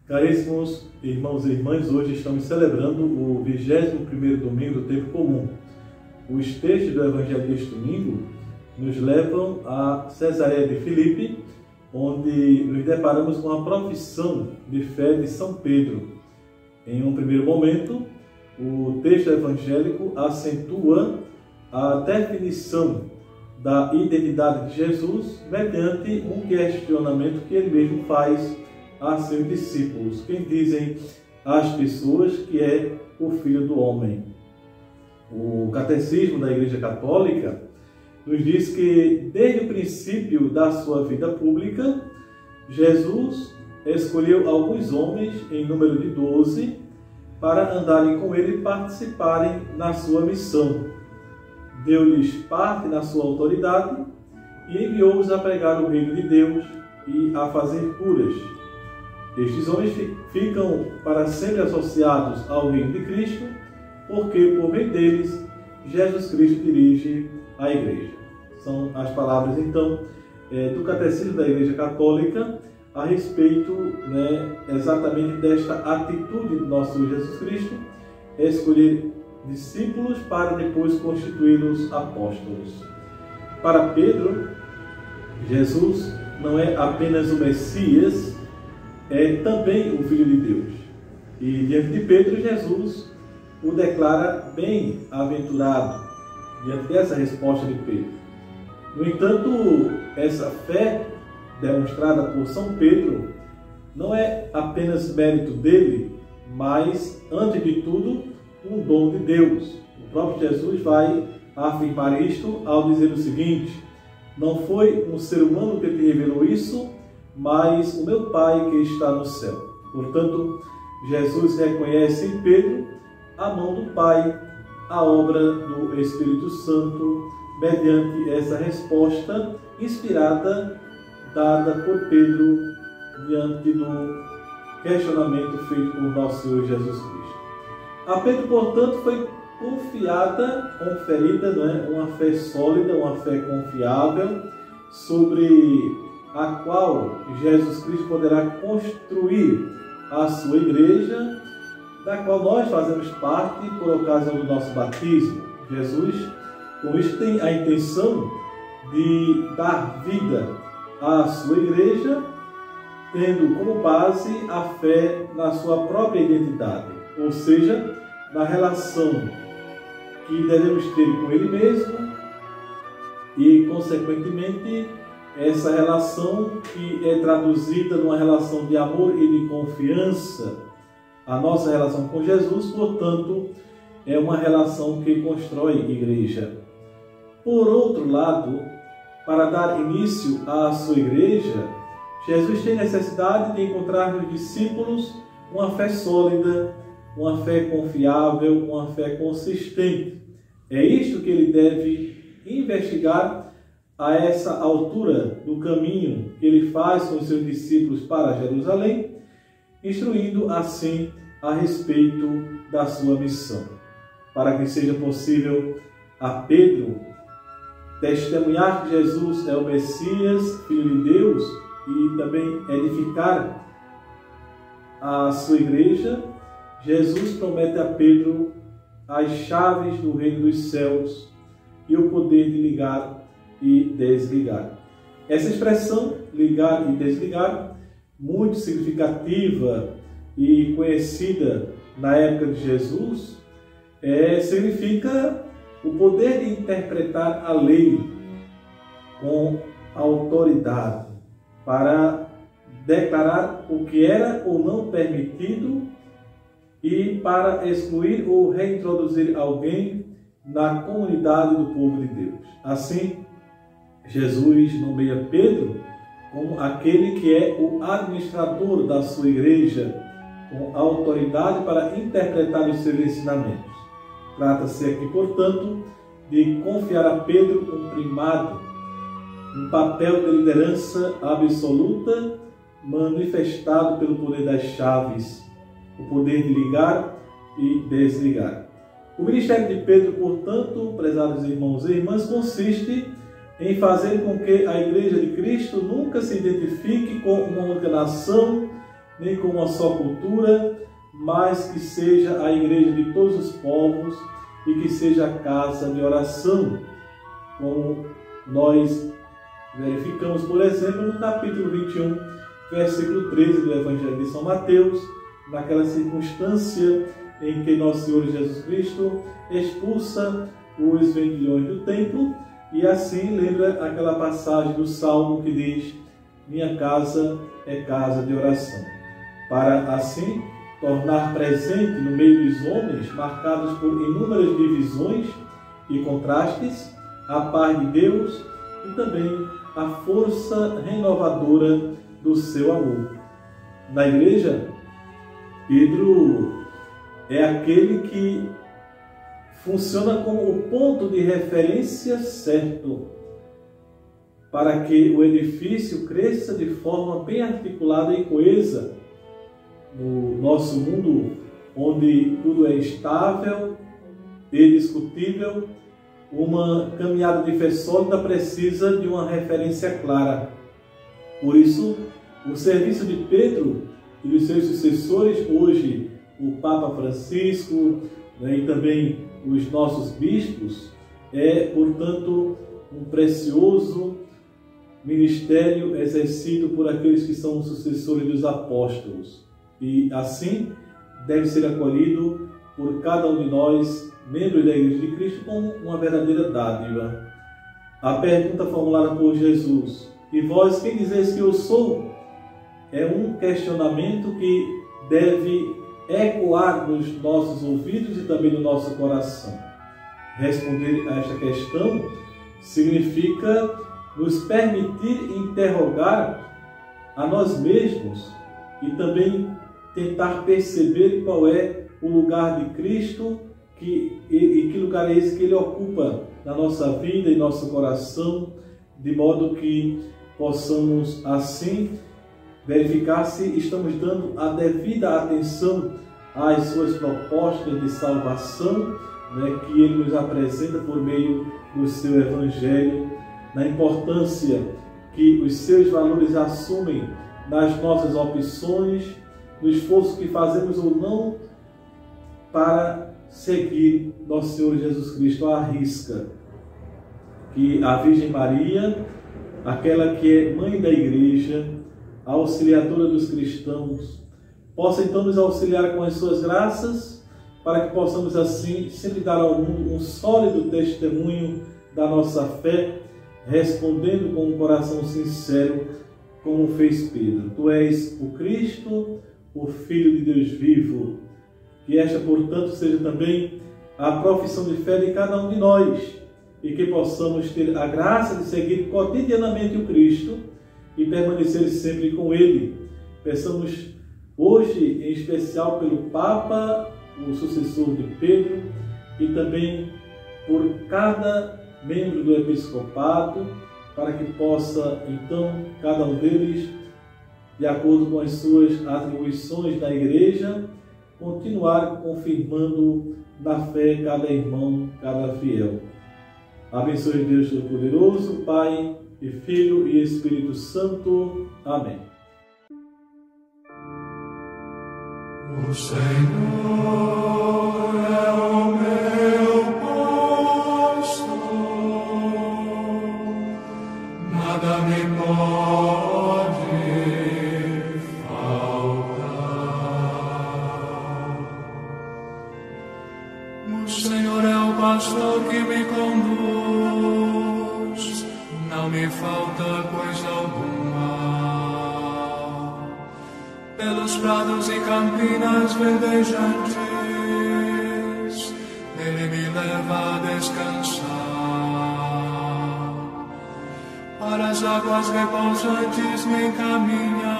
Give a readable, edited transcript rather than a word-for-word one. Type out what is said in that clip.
Caríssimos irmãos e irmãs, hoje estamos celebrando o 21º domingo do tempo comum. Os textos do Evangelho deste domingo nos levam a Cesareia de Filipe, onde nos deparamos com a profissão de fé de São Pedro. Em um primeiro momento, o texto evangélico acentua a definição da identidade de Jesus mediante um questionamento que ele mesmo faz a seus discípulos, quem dizem as pessoas que é o Filho do Homem. O Catecismo da Igreja Católica nos diz que, desde o princípio da sua vida pública, Jesus escolheu alguns homens, em número de 12, para andarem com ele e participarem na sua missão. Deu-lhes parte na sua autoridade e enviou-os a pregar o reino de Deus e a fazer curas. Estes homens ficam para sempre associados ao reino de Cristo, porque por meio deles Jesus Cristo dirige a Igreja. São as palavras, então, do Catecismo da Igreja Católica a respeito, exatamente desta atitude do nosso Senhor Jesus Cristo, escolher discípulos para depois constituí-los apóstolos. Para Pedro, Jesus não é apenas o Messias, é também o Filho de Deus. E diante de Pedro, Jesus o declara bem-aventurado, diante dessa resposta de Pedro. No entanto, essa fé demonstrada por São Pedro não é apenas mérito dele, mas, antes de tudo, um dom de Deus. O próprio Jesus vai afirmar isto ao dizer o seguinte: não foi um ser humano que te revelou isso, mas o meu Pai que está no céu. Portanto, Jesus reconhece em Pedro a mão do Pai, a obra do Espírito Santo, mediante essa resposta inspirada dada por Pedro diante do questionamento feito por nosso Senhor Jesus Cristo. A Pedro, portanto, foi conferida, uma fé sólida, uma fé confiável, sobre a qual Jesus Cristo poderá construir a sua igreja, da qual nós fazemos parte por ocasião do nosso batismo. Jesus, com isso, tem a intenção de dar vida à sua igreja, tendo como base a fé na sua própria identidade, ou seja, na relação que devemos ter com Ele mesmo e, consequentemente, essa relação que é traduzida numa relação de amor e de confiança. A nossa relação com Jesus, portanto, é uma relação que constrói igreja. Por outro lado, para dar início à sua igreja, Jesus tem necessidade de encontrar nos discípulos uma fé sólida, uma fé confiável, uma fé consistente. É isto que ele deve investigar a essa altura do caminho que ele faz com os seus discípulos para Jerusalém, instruindo assim a respeito da sua missão, para que seja possível a Pedro testemunhar que Jesus é o Messias, Filho de Deus, e também edificar a sua igreja. Jesus promete a Pedro as chaves do reino dos céus e o poder de ligar e desligar. Essa expressão, ligar e desligar, muito significativa e conhecida na época de Jesus, significa o poder de interpretar a lei com autoridade, para declarar o que era ou não permitido e para excluir ou reintroduzir alguém na comunidade do povo de Deus. Assim, Jesus nomeia Pedro como aquele que é o administrador da sua igreja, com autoridade para interpretar os seus ensinamentos. Trata-se aqui, portanto, de confiar a Pedro um primado, um papel de liderança absoluta, manifestado pelo poder das chaves, o poder de ligar e desligar. O ministério de Pedro, portanto, prezados irmãos e irmãs, consiste em fazer com que a Igreja de Cristo nunca se identifique com uma única nação nem com uma só cultura, mas que seja a igreja de todos os povos e que seja a casa de oração, como nós verificamos, por exemplo, no capítulo 21, versículo 13 do Evangelho de São Mateus, naquela circunstância em que Nosso Senhor Jesus Cristo expulsa os vendilhões do templo, e assim lembra aquela passagem do Salmo que diz: minha casa é casa de oração, para assim tornar presente no meio dos homens, marcados por inúmeras divisões e contrastes, a paz de Deus e também a força renovadora do seu amor. Na igreja, Pedro é aquele que funciona como o ponto de referência certo para que o edifício cresça de forma bem articulada e coesa no nosso mundo, onde tudo é estável e discutível. Uma caminhada de fé sólida precisa de uma referência clara. Por isso, o serviço de Pedro e dos seus sucessores, hoje o Papa Francisco, e também os nossos bispos, é, portanto, um precioso ministério exercido por aqueles que são os sucessores dos apóstolos. E assim deve ser acolhido por cada um de nós, membros da Igreja de Cristo, como uma verdadeira dádiva. A pergunta formulada por Jesus: e vós quem dizeis que eu sou? É um questionamento que deve ecoar nos nossos ouvidos e também no nosso coração. Responder a esta questão significa nos permitir interrogar a nós mesmos e também tentar perceber qual é o lugar de Cristo e que lugar é esse que Ele ocupa na nossa vida e nosso coração, de modo que possamos assim verificar se estamos dando a devida atenção às suas propostas de salvação, que Ele nos apresenta por meio do seu Evangelho, na importância que os seus valores assumem nas nossas opções, no esforço que fazemos ou não para seguir Nosso Senhor Jesus Cristo à risca. Que a Virgem Maria, aquela que é mãe da Igreja, a auxiliadora dos cristãos, possa então nos auxiliar com as suas graças, para que possamos assim sempre dar ao mundo um sólido testemunho da nossa fé, respondendo com um coração sincero, como fez Pedro: Tu és o Cristo, o Filho de Deus vivo. Que esta, portanto, seja também a profissão de fé de cada um de nós, e que possamos ter a graça de seguir cotidianamente o Cristo e permanecer sempre com Ele. Peçamos hoje, em especial, pelo Papa, o sucessor de Pedro, e também por cada membro do episcopado, para que possa, então, cada um deles, de acordo com as suas atribuições na Igreja, continuar confirmando na fé cada irmão, cada fiel. Abençoe Deus Todo-Poderoso, Pai e Filho e Espírito Santo. Amém. O Senhor é o meu pastor, nada me pode faltar. O Senhor é o pastor que me conduz, não me falta coisa alguma. Pelos prados e campinas verdejantes, Ele me leva a descansar. Para as águas repousantes me encaminha,